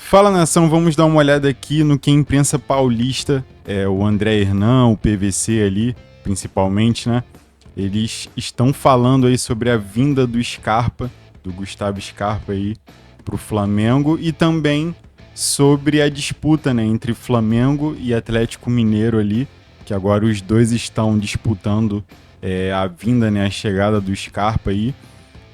Fala, nação, vamos dar uma olhada aqui no que a imprensa paulista, o André Hernan, o PVC ali, principalmente, né? Eles estão falando aí sobre a vinda do Scarpa, do Gustavo Scarpa aí, pro Flamengo e também sobre a disputa, né, entre Flamengo e Atlético Mineiro ali, que agora os dois estão disputando a vinda, né, a chegada do Scarpa aí.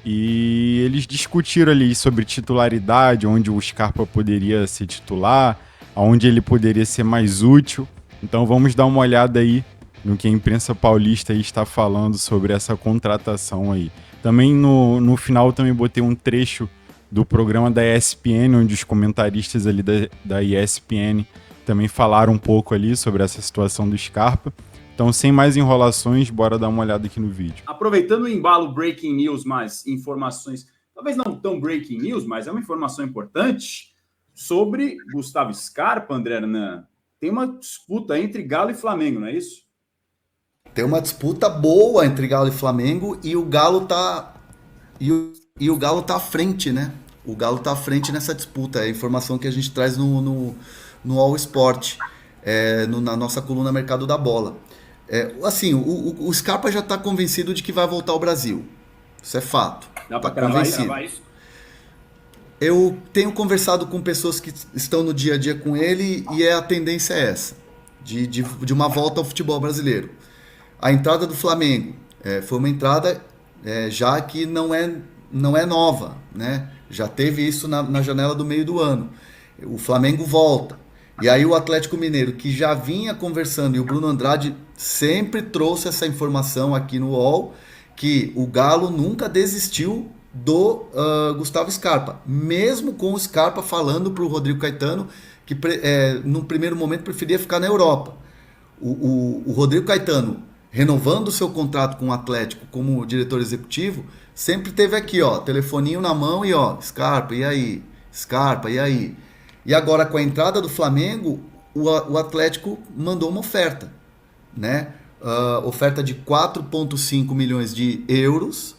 E eles discutiram ali sobre titularidade, onde o Scarpa poderia ser titular, aonde ele poderia ser mais útil. Então vamos dar uma olhada aí no que a imprensa paulista aí está falando sobre essa contratação aí. Também no final também botei um trecho do programa da ESPN, onde os comentaristas ali da ESPN também falaram um pouco ali sobre essa situação do Scarpa. Então, sem mais enrolações, bora dar uma olhada aqui no vídeo. Aproveitando o embalo breaking news, mais informações, talvez não tão breaking news, mas é uma informação importante sobre Gustavo Scarpa, André Hernan. Tem uma disputa entre Galo e Flamengo, não é isso? Tem uma disputa boa entre Galo e Flamengo e o Galo tá o Galo tá à frente, né? O Galo tá à frente nessa disputa. É a informação que a gente traz no All Sport, na nossa coluna Mercado da Bola. Assim, o Scarpa já está convencido de que vai voltar ao Brasil. Isso é fato. Dá para cravar isso? Eu tenho conversado com pessoas que estão no dia a dia com ele e a tendência é essa, de uma volta ao futebol brasileiro. A entrada do Flamengo foi uma entrada já que não é nova, né? Já teve isso na janela do meio do ano. O Flamengo volta. E aí o Atlético Mineiro, que já vinha conversando, e o Bruno Andrade sempre trouxe essa informação aqui no UOL, que o Galo nunca desistiu do Gustavo Scarpa. Mesmo com o Scarpa falando para o Rodrigo Caetano que no primeiro momento preferia ficar na Europa. O Rodrigo Caetano, renovando o seu contrato com o Atlético como diretor executivo, sempre teve aqui, ó, telefoninho na mão e ó, Scarpa, e aí? Scarpa, e aí? E agora, com a entrada do Flamengo, o Atlético mandou uma oferta, né? Oferta de 4,5 milhões de euros.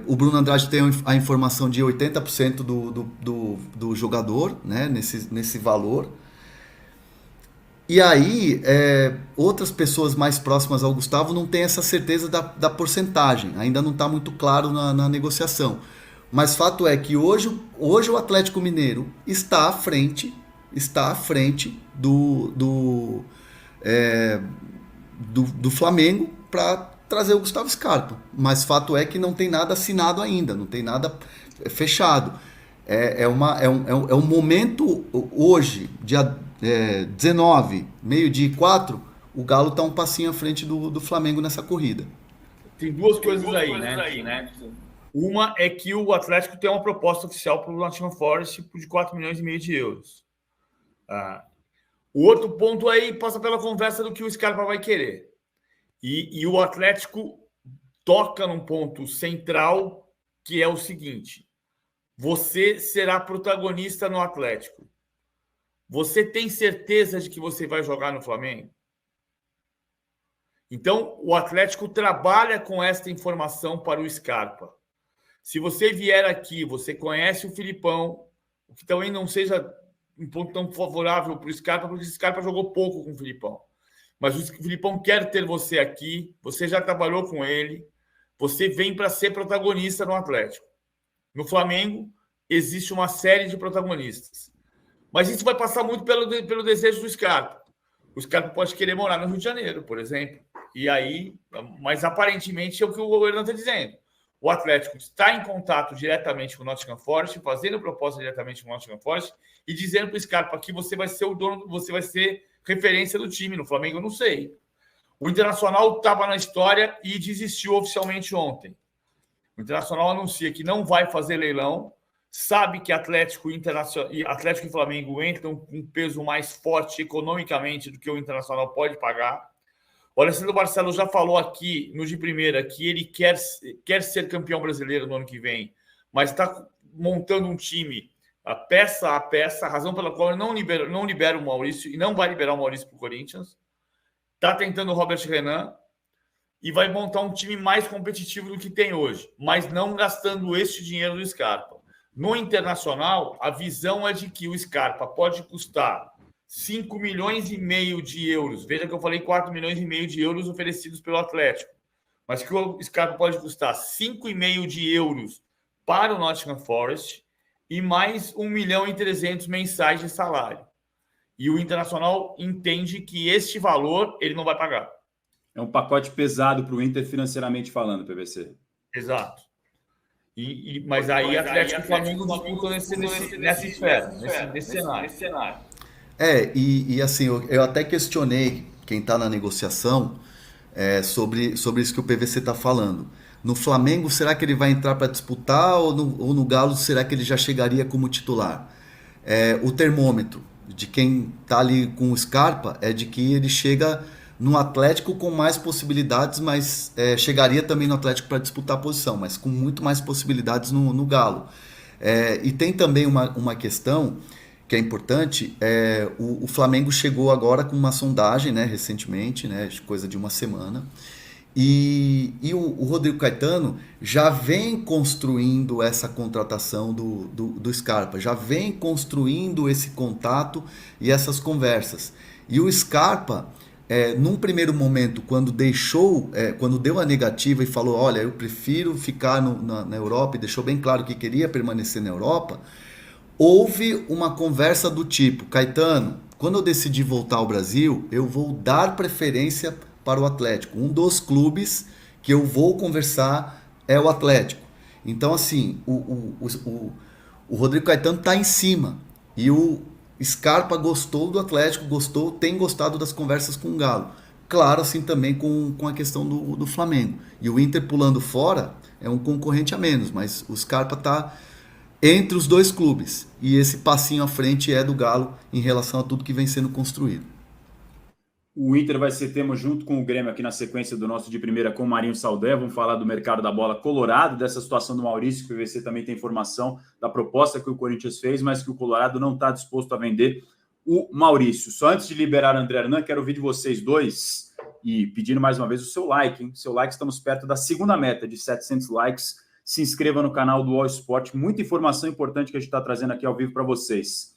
O Bruno Andrade tem a informação de 80% do jogador, né? Nesse valor. E aí, outras pessoas mais próximas ao Gustavo não têm essa certeza da porcentagem. Ainda não está muito claro na negociação. Mas fato é que hoje o Atlético Mineiro está à frente do Flamengo para trazer o Gustavo Scarpa. Mas fato é que não tem nada assinado ainda, não tem nada fechado. É um momento hoje, dia 19, meio-dia e 4, o Galo está um passinho à frente do Flamengo nessa corrida. Tem duas coisas aí, né? Uma é que o Atlético tem uma proposta oficial para o Nottingham Forest de 4,5 milhões de euros. O outro ponto aí passa pela conversa do que o Scarpa vai querer. E o Atlético toca num ponto central, que é o seguinte: você será protagonista no Atlético. Você tem certeza de que você vai jogar no Flamengo? Então, o Atlético trabalha com esta informação para o Scarpa. Se você vier aqui, você conhece o Filipão, o que também não seja um ponto tão favorável para o Scarpa, porque o Scarpa jogou pouco com o Filipão. Mas o Filipão quer ter você aqui, você já trabalhou com ele, você vem para ser protagonista no Atlético. No Flamengo, existe uma série de protagonistas. Mas isso vai passar muito pelo desejo do Scarpa. O Scarpa pode querer morar no Rio de Janeiro, por exemplo. E aí, mas aparentemente é o que o governo está dizendo. O Atlético está em contato diretamente com o Nottingham Forest, fazendo proposta diretamente com o Nottingham Forest e dizendo para o Scarpa que você vai ser o dono, você vai ser referência do time. No Flamengo, eu não sei. O Internacional estava na história e desistiu oficialmente ontem. O Internacional anuncia que não vai fazer leilão, sabe que Atlético e Flamengo entram com um peso mais forte economicamente do que o Internacional pode pagar. O Alessandro Barcelos já falou aqui, no de primeira, que ele quer ser campeão brasileiro no ano que vem, mas está montando um time peça a peça, a razão pela qual ele não libera o Maurício e não vai liberar o Maurício para o Corinthians. Está tentando o Robert Renan e vai montar um time mais competitivo do que tem hoje, mas não gastando este dinheiro do Scarpa. No Internacional, a visão é de que o Scarpa pode custar 5 milhões e meio de euros. Veja que eu falei 4 milhões e meio de euros oferecidos pelo Atlético. Mas que o Scarpa pode custar 5,5 de euros para o Nottingham Forest e mais 1 milhão e 300 mensais de salário. E o Internacional entende que este valor ele não vai pagar. É um pacote pesado para o Inter financeiramente falando, PVC. Exato. Mas aí Atlético e Flamengo disputam nessa esfera, nesse cenário. E assim, eu até questionei quem está na negociação sobre isso que o PVC está falando. No Flamengo, será que ele vai entrar para disputar ou no Galo, será que ele já chegaria como titular? O termômetro de quem está ali com o Scarpa é de que ele chega no Atlético com mais possibilidades, mas chegaria também no Atlético para disputar a posição, mas com muito mais possibilidades no Galo. E tem também uma questão que é importante, o Flamengo chegou agora com uma sondagem, né, recentemente, né, coisa de uma semana, e o Rodrigo Caetano já vem construindo essa contratação do Scarpa, já vem construindo esse contato e essas conversas. E o Scarpa, num primeiro momento, quando deu a negativa e falou, olha, eu prefiro ficar na Europa, e deixou bem claro que queria permanecer na Europa, houve uma conversa do tipo, Caetano, quando eu decidi voltar ao Brasil, eu vou dar preferência para o Atlético. Um dos clubes que eu vou conversar é o Atlético. Então, assim, o Rodrigo Caetano está em cima. E o Scarpa gostou do Atlético, tem gostado das conversas com o Galo. Claro, assim também com a questão do Flamengo. E o Inter pulando fora é um concorrente a menos, mas o Scarpa está entre os dois clubes. E esse passinho à frente é do Galo em relação a tudo que vem sendo construído. O Inter vai ser tema junto com o Grêmio aqui na sequência do nosso de primeira com o Marinho Saldanha. Vamos falar do mercado da bola colorado, dessa situação do Maurício, que o PVC também tem informação da proposta que o Corinthians fez, mas que o Colorado não está disposto a vender o Maurício. Só antes de liberar o André Hernan, quero ouvir de vocês dois e pedindo mais uma vez o seu like, hein? Seu like, estamos perto da segunda meta de 700 likes. Se inscreva no canal do All Sport. Muita informação importante que a gente está trazendo aqui ao vivo para vocês.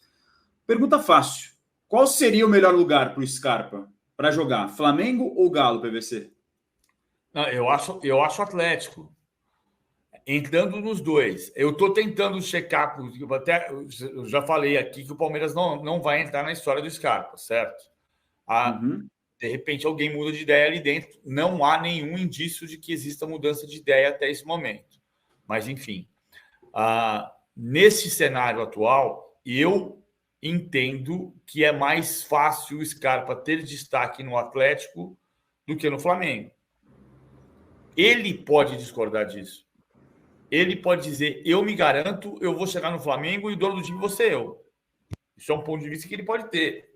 Pergunta fácil. Qual seria o melhor lugar para o Scarpa para jogar? Flamengo ou Galo, PVC? Não, eu acho Atlético. Entrando nos dois. Eu estou tentando checar, eu já falei aqui que o Palmeiras não vai entrar na história do Scarpa, certo? De repente alguém muda de ideia ali dentro. Não há nenhum indício de que exista mudança de ideia até esse momento. Mas, enfim, nesse cenário atual, eu entendo que é mais fácil o Scarpa ter destaque no Atlético do que no Flamengo. Ele pode discordar disso. Ele pode dizer, eu me garanto, eu vou chegar no Flamengo e o dono do time vou ser eu. Isso é um ponto de vista que ele pode ter.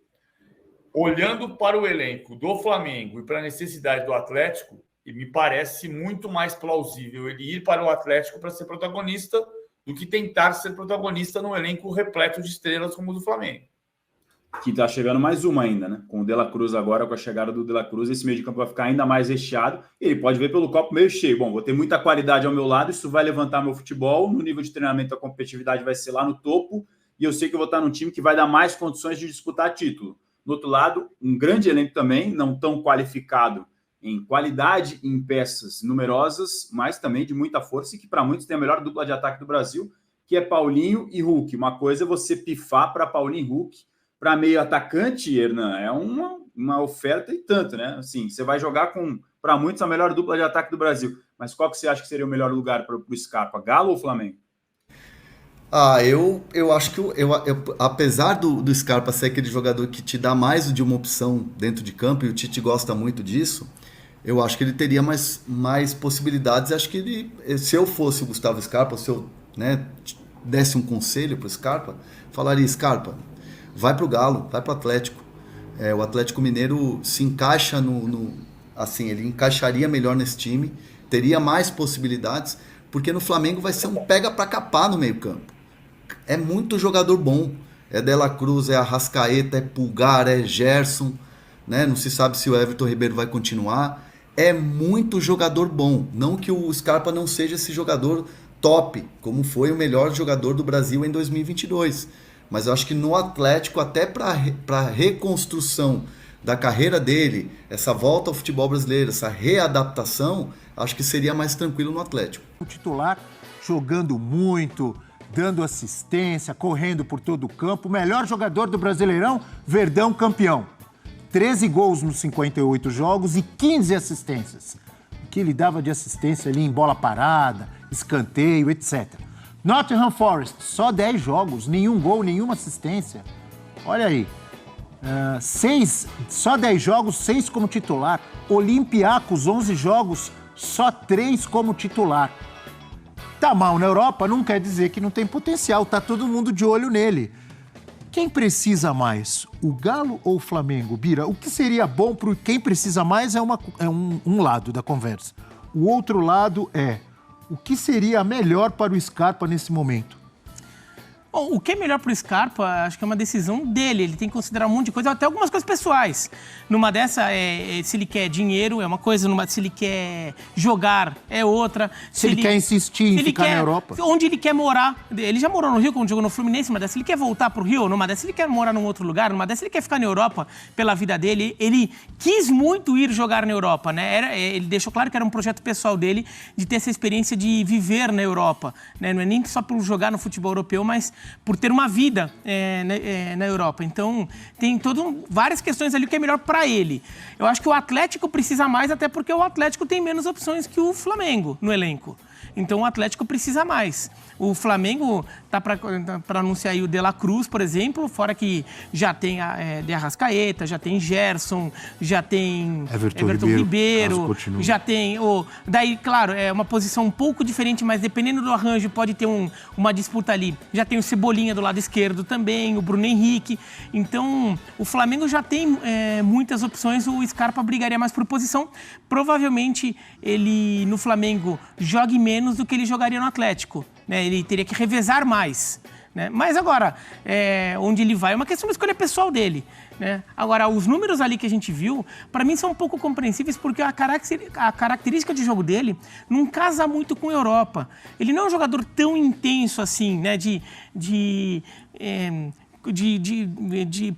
Olhando para o elenco do Flamengo e para a necessidade do Atlético, me parece muito mais plausível ele ir para o Atlético para ser protagonista do que tentar ser protagonista num elenco repleto de estrelas como o do Flamengo. Que está chegando mais uma ainda, né? Com o De La Cruz agora, com a chegada do De La Cruz, esse meio de campo vai ficar ainda mais recheado. E ele pode ver pelo copo meio cheio. Bom, vou ter muita qualidade ao meu lado, isso vai levantar meu futebol. No nível de treinamento, a competitividade vai ser lá no topo. E eu sei que eu vou estar num time que vai dar mais condições de disputar título. Do outro lado, um grande elenco também, não tão qualificado em qualidade, em peças numerosas, mas também de muita força e que para muitos tem a melhor dupla de ataque do Brasil, que é Paulinho e Hulk. Uma coisa é você pifar para Paulinho e Hulk, para meio atacante, Hernan, é uma oferta e tanto, né? Assim, você vai jogar com, para muitos, a melhor dupla de ataque do Brasil. Mas qual que você acha que seria o melhor lugar para o Scarpa? Galo ou Flamengo? Eu acho que apesar do Scarpa ser aquele jogador que te dá mais de uma opção dentro de campo, e o Tite gosta muito disso, eu acho que ele teria mais possibilidades. Acho que se eu fosse o Gustavo Scarpa, se eu desse um conselho para o Scarpa, falaria, Scarpa, vai para o Galo, vai para o Atlético. O Atlético Mineiro se encaixa assim, ele encaixaria melhor nesse time, teria mais possibilidades, porque no Flamengo vai ser um pega para capar no meio campo. É muito jogador bom. É De La Cruz, é Arrascaeta, é Pulgar, é Gerson, né? Não se sabe se o Everton Ribeiro vai continuar. É muito jogador bom. Não que o Scarpa não seja esse jogador top, como foi o melhor jogador do Brasil em 2022. Mas eu acho que no Atlético, até para reconstrução da carreira dele, essa volta ao futebol brasileiro, essa readaptação, acho que seria mais tranquilo no Atlético. O titular jogando muito, dando assistência, correndo por todo o campo, o melhor jogador do Brasileirão, Verdão campeão. 13 gols nos 58 jogos e 15 assistências. O que ele dava de assistência ali em bola parada, escanteio, etc. Nottingham Forest, só 10 jogos, nenhum gol, nenhuma assistência. Olha aí, só 10 jogos, 6 como titular. Olympiacos, 11 jogos, só 3 como titular. Tá mal na Europa não quer dizer que não tem potencial, tá todo mundo de olho nele. Quem precisa mais, o Galo ou o Flamengo? Bira, o que seria bom para quem precisa mais é um lado da conversa. O outro lado é o que seria melhor para o Scarpa nesse momento? Bom, o que é melhor para o Scarpa, acho que é uma decisão dele. Ele tem que considerar um monte de coisa, até algumas coisas pessoais. Numa dessa, se ele quer dinheiro, é uma coisa. Se ele quer jogar, é outra. Se ele quer insistir em ficar na Europa. Onde ele quer morar. Ele já morou no Rio, quando jogou no Fluminense, numa dessa. Ele quer voltar para o Rio, numa dessa. Ele quer morar num outro lugar, numa dessa. Ele quer ficar na Europa pela vida dele. Ele quis muito ir jogar na Europa, né? Ele deixou claro que era um projeto pessoal dele de ter essa experiência de viver na Europa, né? Não é nem só por jogar no futebol europeu, mas por ter uma vida na Europa. Então, tem várias questões ali que é melhor para ele. Eu acho que o Atlético precisa mais, até porque o Atlético tem menos opções que o Flamengo no elenco. Então, o Atlético precisa mais. O Flamengo tá para anunciar aí o De La Cruz, por exemplo, fora que já tem De Arrascaeta, já tem Gerson, já tem Everton Ribeiro, já tem... Daí, claro, é uma posição um pouco diferente, mas dependendo do arranjo pode ter uma disputa ali. Já tem o Cebolinha do lado esquerdo também, o Bruno Henrique. Então, o Flamengo já tem muitas opções, o Scarpa brigaria mais por posição. Provavelmente, ele no Flamengo jogue menos do que ele jogaria no Atlético, né? Ele teria que revezar mais, né? Mas agora, onde ele vai é uma questão de escolha pessoal dele, né? Agora, os números ali que a gente viu, para mim são um pouco compreensíveis porque a característica de jogo dele não casa muito com a Europa. Ele não é um jogador tão intenso assim, né? De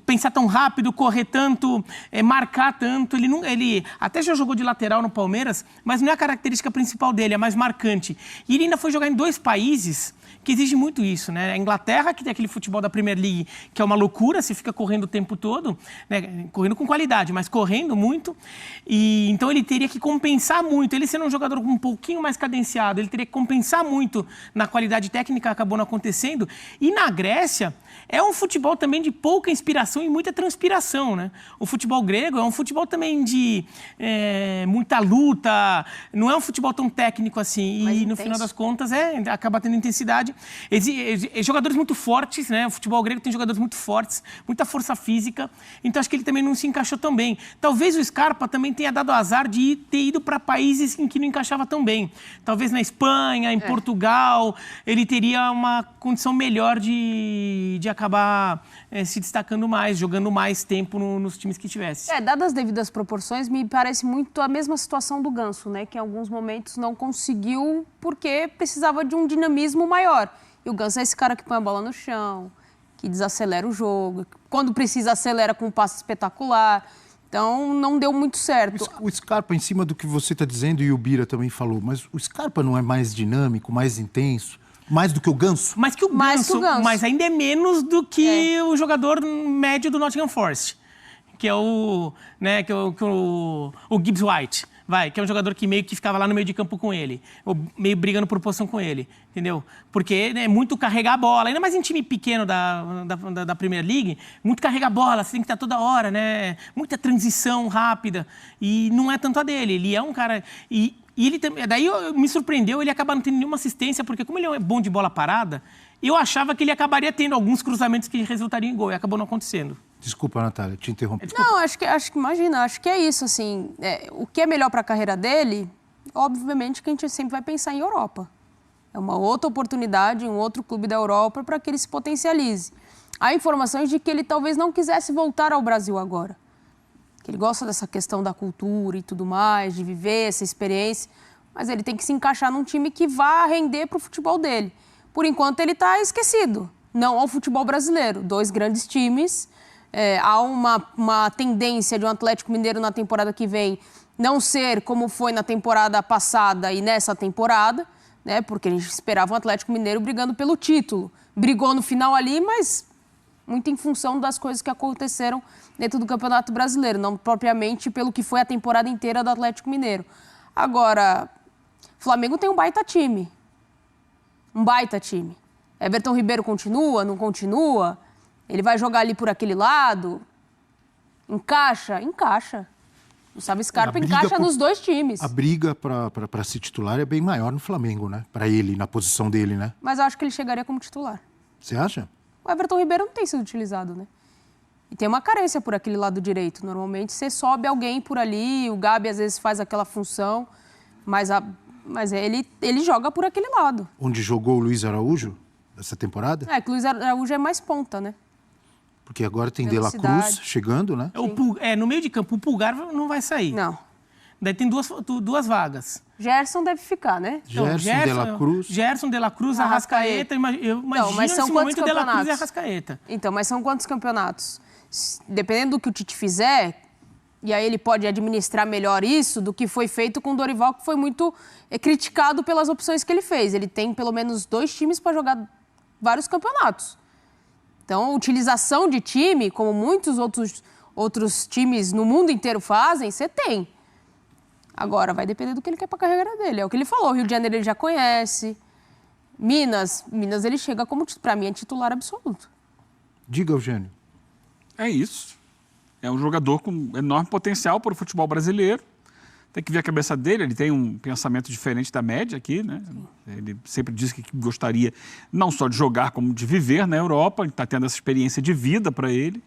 pensar tão rápido, correr tanto, marcar tanto. Ele até já jogou de lateral no Palmeiras, mas não é a característica principal dele, é mais marcante. E ele ainda foi jogar em 2 países que exige muito isso, né? A Inglaterra, que tem aquele futebol da Premier League, que é uma loucura, você fica correndo o tempo todo, né? Correndo com qualidade, mas correndo muito. E então ele teria que compensar muito. Ele sendo um jogador um pouquinho mais cadenciado, ele teria que compensar muito na qualidade técnica, acabou não acontecendo. E na Grécia, é um futebol também de pouca inspiração e muita transpiração, né? O futebol grego é um futebol também de muita luta, não é um futebol tão técnico assim. Mais e intenso. no final das contas acaba tendo intensidade. Jogadores muito fortes, né? O futebol grego tem jogadores muito fortes, muita força física, então acho que ele também não se encaixou tão bem. Talvez o Scarpa também tenha dado azar de ter ido para países em que não encaixava tão bem. Talvez na Espanha, em Portugal, ele teria uma condição melhor de acabar se destacando mais, jogando mais tempo nos times que tivesse. Dadas as devidas proporções, me parece muito a mesma situação do Ganso, né? Que em alguns momentos não conseguiu porque precisava de um dinamismo maior. E o Ganso é esse cara que põe a bola no chão, que desacelera o jogo, quando precisa acelera com um passe espetacular. Então, não deu muito certo. O Scarpa, em cima do que você está dizendo, e o Bira também falou, mas o Scarpa não é mais dinâmico, mais intenso? Mais do que o Ganso? Mais que o Ganso, mas ainda é menos do que o jogador médio do Nottingham Forest, que é o Gibbs White, que é um jogador que meio que ficava lá no meio de campo com ele, ou meio brigando por posição com ele, entendeu? Porque é muito carregar a bola, ainda mais em time pequeno da Premier League, muito carregar a bola, você tem que estar toda hora, né? Muita transição rápida, e não é tanto a dele, ele é um cara... E ele daí me surpreendeu ele acabar não tendo nenhuma assistência, porque como ele é bom de bola parada, eu achava que ele acabaria tendo alguns cruzamentos que resultariam em gol, e acabou não acontecendo. Desculpa, Natália, te interrompi. Não, acho que é isso, assim, o que é melhor para a carreira dele, obviamente que a gente sempre vai pensar em Europa. É uma outra oportunidade, um outro clube da Europa para que ele se potencialize. Há informações de que ele talvez não quisesse voltar ao Brasil agora. Que ele gosta dessa questão da cultura e tudo mais, de viver essa experiência. Mas ele tem que se encaixar num time que vá render para o futebol dele. Por enquanto, ele está esquecido. Não ao futebol brasileiro. 2 grandes times. Há uma tendência de um Atlético Mineiro na temporada que vem não ser como foi na temporada passada e nessa temporada, né? Porque a gente esperava um Atlético Mineiro brigando pelo título. Brigou no final ali, mas muito em função das coisas que aconteceram dentro do Campeonato Brasileiro, não propriamente pelo que foi a temporada inteira do Atlético Mineiro. Agora, o Flamengo tem um baita time. Um baita time. Everton Ribeiro continua, não continua? Ele vai jogar ali por aquele lado? Encaixa? Encaixa. O Gustavo Scarpa encaixa nos 2 times. A briga para ser titular é bem maior no Flamengo, né? Para ele, na posição dele, né? Mas eu acho que ele chegaria como titular. Você acha? O Everton Ribeiro não tem sido utilizado, né? E tem uma carência por aquele lado direito. Normalmente você sobe alguém por ali, o Gabi às vezes faz aquela função, mas ele joga por aquele lado. Onde jogou o Luiz Araújo essa temporada? Que o Luiz Araújo é mais ponta, né? Porque agora tem De La Cruz chegando, né? No meio de campo, o Pulgar não vai sair. Não. Daí tem duas vagas. Gerson deve ficar, né? Gerson, De La Cruz. Gerson, De La Cruz, Arrascaeta. Eu imagino mas são nesse quantos momento De La Cruz e campeonatos? Arrascaeta. Então, mas são quantos campeonatos? Dependendo do que o Tite fizer, e aí ele pode administrar melhor isso do que foi feito com o Dorival, que foi muito criticado pelas opções que ele fez. Ele tem pelo menos 2 times para jogar vários campeonatos. Então, a utilização de time, como muitos outros times no mundo inteiro fazem, você tem. Agora, vai depender do que ele quer para a carreira dele. É o que ele falou, o Rio de Janeiro ele já conhece. Minas ele chega como, para mim, é titular absoluto. Diga, Eugênio. É isso. É um jogador com enorme potencial para o futebol brasileiro. Tem que ver a cabeça dele, ele tem um pensamento diferente da média aqui, né? Ele sempre disse que gostaria não só de jogar, como de viver na Europa. Ele está tendo essa experiência de vida para ele.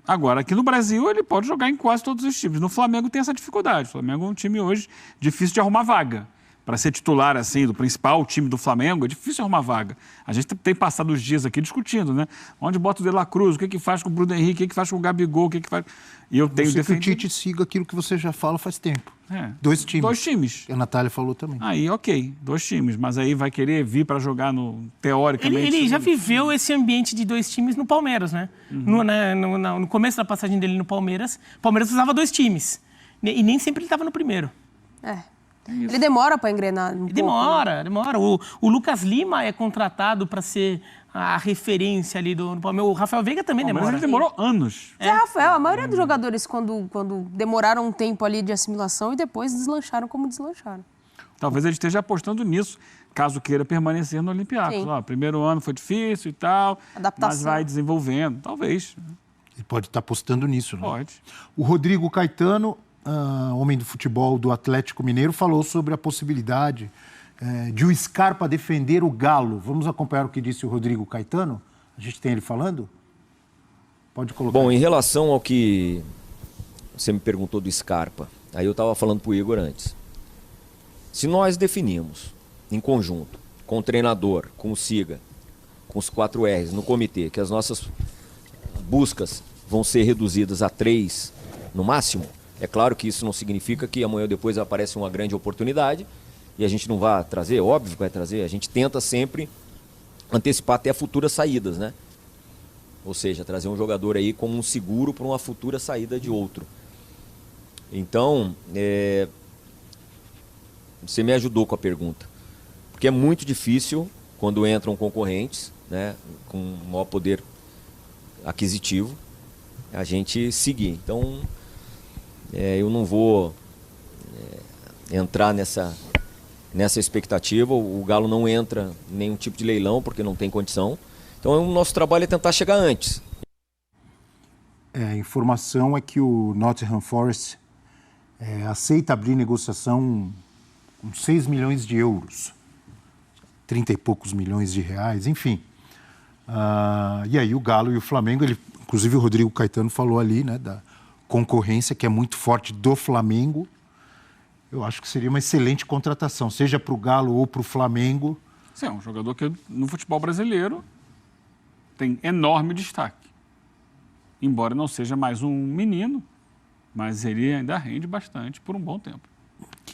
Agora, aqui no Brasil, ele pode jogar em quase todos os times. No Flamengo tem essa dificuldade. O Flamengo é um time hoje difícil de arrumar vaga. Para ser titular, assim, do principal time do Flamengo, é difícil arrumar vaga. A gente tem passado os dias aqui discutindo, né? Onde bota o De La Cruz, o que faz com o Bruno Henrique, o que faz com o Gabigol, o que faz... E eu tenho defendido... que o Tite siga aquilo que você já fala faz tempo. 2 times. 2 times. A Natália falou também. Aí, ok, 2 times. Mas aí vai querer vir para jogar teoricamente... Ele já viveu esse ambiente de 2 times no Palmeiras, né? No começo da passagem dele no Palmeiras, o Palmeiras usava 2 times. E nem sempre ele estava no primeiro. Ele demora para engrenar Demora. O Lucas Lima é contratado para ser a referência ali do Palmeiras. O Rafael Veiga também demora. Mas ele demorou anos. Rafael, a maioria dos jogadores, quando demoraram um tempo ali de assimilação e depois deslancharam como deslancharam. Talvez ele esteja apostando nisso, caso queira permanecer no Olympiacos. Primeiro ano foi difícil e tal, adaptação. Mas vai desenvolvendo, talvez. Ele pode estar apostando nisso, né? Pode. O Rodrigo Caetano, homem do futebol do Atlético Mineiro, falou sobre a possibilidade de o Scarpa defender o Galo. Vamos acompanhar o que disse o Rodrigo Caetano? A gente tem ele falando? Pode colocar. Bom, em relação ao que você me perguntou do Scarpa, aí eu estava falando para o Igor antes. Se nós definimos em conjunto, com o treinador, com o SIGA, com os 4 R's no comitê, que as nossas buscas vão ser reduzidas a 3 no máximo, é claro que isso não significa que amanhã ou depois aparece uma grande oportunidade e a gente não vai trazer, óbvio que vai trazer, a gente tenta sempre antecipar até futuras saídas, né? Ou seja, trazer um jogador aí como um seguro para uma futura saída de outro. Então, você me ajudou com a pergunta, porque é muito difícil quando entram concorrentes, né, com maior poder aquisitivo, a gente seguir. Então, eu não vou entrar nessa expectativa. O Galo não entra em nenhum tipo de leilão porque não tem condição. Então o nosso trabalho é tentar chegar antes. A informação é que o Nottingham Forest aceita abrir negociação com 6 milhões de euros, 30 e poucos milhões de reais, enfim. E aí o Galo e o Flamengo, inclusive o Rodrigo Caetano falou ali, né, da concorrência que é muito forte do Flamengo. Eu acho que seria uma excelente contratação, seja para o Galo ou para o Flamengo. Sim, é um jogador que no futebol brasileiro tem enorme destaque. Embora não seja mais um menino, mas ele ainda rende bastante por um bom tempo.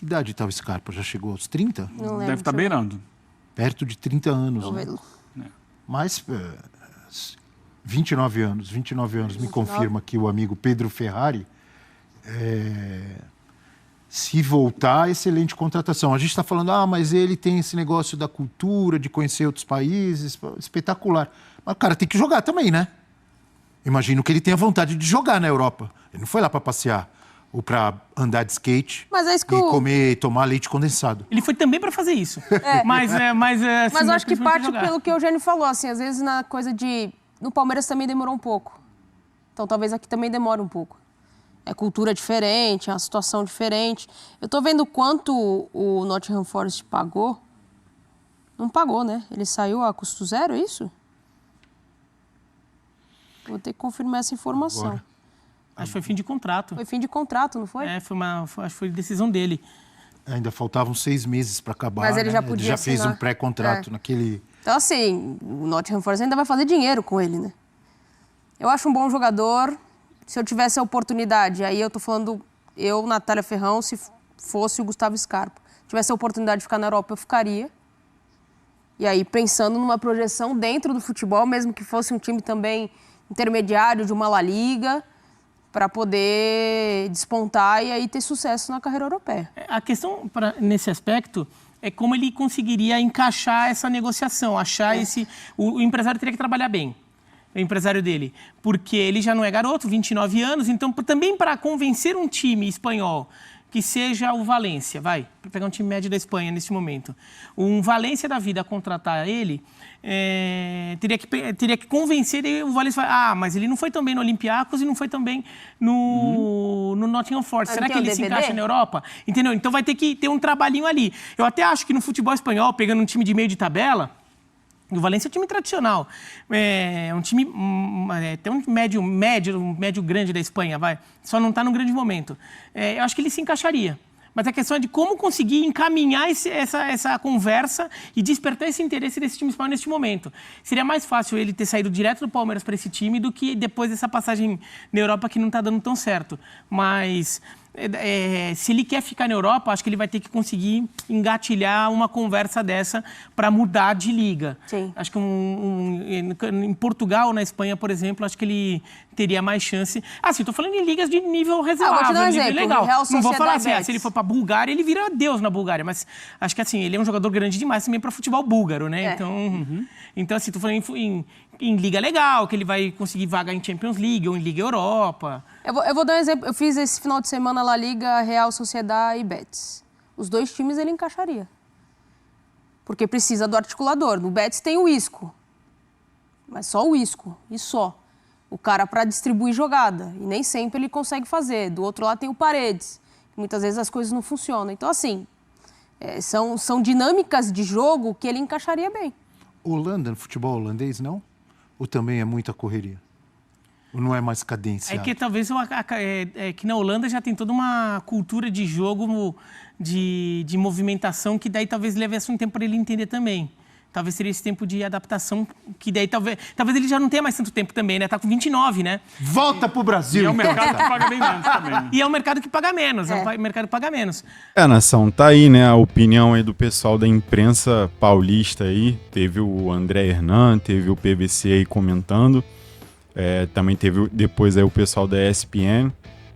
Que idade estava o Scarpa? Já chegou aos 30? Não lembro. Deve estar beirando. Perto de 30 anos. Deixa eu Né? ver. Mas 29 anos, me confirma aqui o amigo Pedro Ferrari. Se voltar, excelente contratação. A gente está falando, mas ele tem esse negócio da cultura, de conhecer outros países, espetacular. Mas o cara tem que jogar também, né? Imagino que ele tenha vontade de jogar na Europa. Ele não foi lá para passear ou para andar de skate Mas é isso que e tomar leite condensado. Ele foi também para fazer isso. Mas eu acho que parte jogar. pelo que o Eugênio falou, assim, às vezes na coisa de... No Palmeiras também demorou um pouco. Então talvez aqui também demore um pouco. É cultura diferente, é uma situação diferente. Eu tô vendo quanto o Nottingham Forest pagou. Não pagou, né? Ele saiu a custo zero, é isso? Vou ter que confirmar essa informação. Agora. Acho que foi fim de contrato. Foi fim de contrato, não foi? Acho que foi decisão dele. Ainda faltavam 6 meses para acabar. Mas ele já podia Ele já fez assinar. um pré-contrato naquele... Então, assim, o Nottingham Forest ainda vai fazer dinheiro com ele, né? Eu acho um bom jogador. Se eu tivesse a oportunidade, aí eu tô falando, eu, Natália Ferrão, se fosse o Gustavo Scarpa, tivesse a oportunidade de ficar na Europa, eu ficaria. E aí, pensando numa projeção dentro do futebol, mesmo que fosse um time também intermediário de uma La Liga, para poder despontar e aí ter sucesso na carreira europeia. A questão nesse aspecto é como ele conseguiria encaixar essa negociação, achar o empresário teria que trabalhar bem, o empresário dele, porque ele já não é garoto, 29 anos, então também para convencer um time espanhol que seja o Valência, para pegar um time médio da Espanha nesse momento, um Valência da vida a contratar ele, teria que convencer o Valência, mas ele não foi tão bem no Olympiacos e não foi tão bem no Nottingham Forest. Será que ele se encaixa na Europa? Entendeu? Então vai ter que ter um trabalhinho ali. Eu até acho que no futebol espanhol, pegando um time de meio de tabela, o Valência é um time tradicional, é um time tem um médio grande da Espanha, só não está num grande momento. Eu acho que ele se encaixaria. Mas a questão é de como conseguir encaminhar essa conversa e despertar esse interesse desse time espanhol neste momento. Seria mais fácil ele ter saído direto do Palmeiras para esse time do que depois dessa passagem na Europa que não está dando tão certo. Mas se ele quer ficar na Europa, acho que ele vai ter que conseguir engatilhar uma conversa dessa para mudar de liga. Sim. Acho que em Portugal, na Espanha, por exemplo, acho que ele teria mais chance. Estou falando em ligas de nível reservado, vou te dar um nível exemplo, legal. Real Não vou falar assim, Sociedade se ele for para a Bulgária, ele vira Deus na Bulgária, mas acho que assim, ele é um jogador grande demais também para futebol búlgaro, né? Então assim, estou falando em liga legal, que ele vai conseguir vaga em Champions League ou em Liga Europa. Eu vou dar um exemplo. Eu fiz esse final de semana La Liga, Real Sociedade e Betis. Os dois times ele encaixaria. Porque precisa do articulador. No Betis tem o Isco. Mas só o Isco. E só. O cara para distribuir jogada. E nem sempre ele consegue fazer. Do outro lado tem o Paredes. Muitas vezes as coisas não funcionam. Então, assim, são dinâmicas de jogo que ele encaixaria bem. Holanda, no futebol holandês, não? Ou também é muita correria? Ou não é mais cadência? É que talvez que na Holanda já tem toda uma cultura de jogo, de movimentação, que daí talvez leve um tempo para ele entender também. Talvez seria esse tempo de adaptação, que daí talvez ele já não tenha mais tanto tempo também, né? Tá com 29, né? Volta pro Brasil! E é um mercado que paga bem menos também. E é um mercado que paga menos, é um mercado que paga menos. Nação, tá aí, né, a opinião aí do pessoal da imprensa paulista aí. Teve o André Hernan, teve o PVC aí comentando. Também teve depois aí o pessoal da ESPN.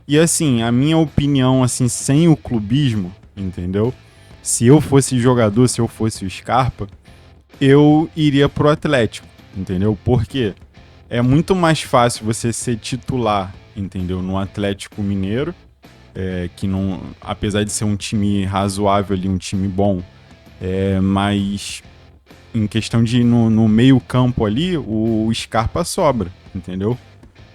E assim, a minha opinião, assim, sem o clubismo, entendeu? Se eu fosse jogador, se eu fosse o Scarpa, eu iria pro Atlético, entendeu? Porque é muito mais fácil você ser titular, entendeu? No Atlético Mineiro, que não, apesar de ser um time razoável ali, um time bom, mas em questão de no meio campo ali, o Scarpa sobra, entendeu?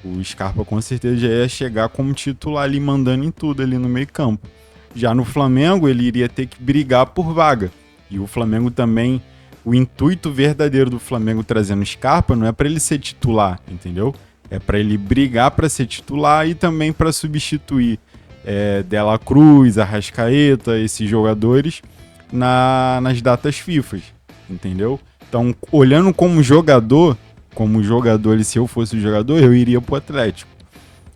O Scarpa com certeza já ia chegar como titular ali, mandando em tudo ali no meio campo. Já no Flamengo, ele iria ter que brigar por vaga. E o Flamengo também, o intuito verdadeiro do Flamengo trazendo Scarpa não é para ele ser titular, entendeu? É para ele brigar para ser titular e também para substituir Dela Cruz, Arrascaeta, esses jogadores nas datas FIFA, entendeu? Então, olhando como jogador, se eu fosse o jogador, eu iria pro Atlético.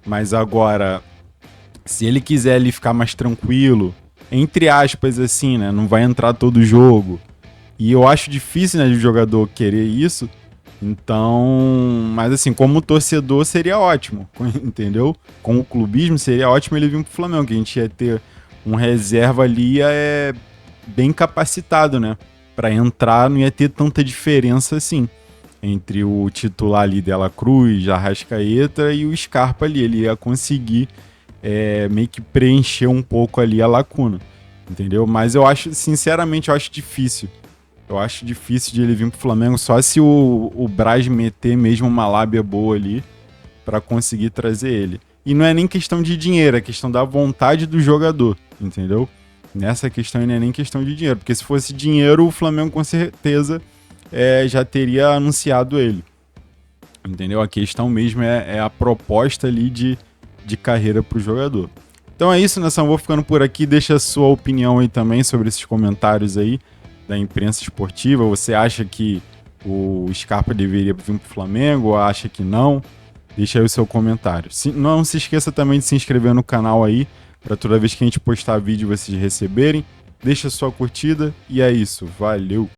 Mas agora, se ele quiser ali ficar mais tranquilo, entre aspas, assim, né? Não vai entrar todo jogo. E eu acho difícil, né, de o jogador querer isso. Então, mas assim, como torcedor seria ótimo, entendeu? Com o clubismo seria ótimo ele vir pro Flamengo, que a gente ia ter um reserva ali bem capacitado, né? Pra entrar não ia ter tanta diferença assim entre o titular ali Dela Cruz, Arrascaeta e o Scarpa ali. Ele ia conseguir meio que preencher um pouco ali a lacuna, entendeu? Mas eu acho, sinceramente, eu acho difícil. Eu acho difícil de ele vir pro Flamengo só se o Braz meter mesmo uma lábia boa ali pra conseguir trazer ele. E não é nem questão de dinheiro, é questão da vontade do jogador, entendeu? Nessa questão não é nem questão de dinheiro, porque se fosse dinheiro, o Flamengo com certeza já teria anunciado ele, entendeu? A questão mesmo é a proposta ali de carreira pro jogador. Então é isso, Nação, vou ficando por aqui, deixa a sua opinião aí também sobre esses comentários aí da imprensa esportiva. Você acha que o Scarpa deveria vir pro Flamengo ou acha que não? Deixa aí o seu comentário. Não se esqueça também de se inscrever no canal aí, para toda vez que a gente postar vídeo vocês receberem. Deixa a sua curtida e é isso. Valeu!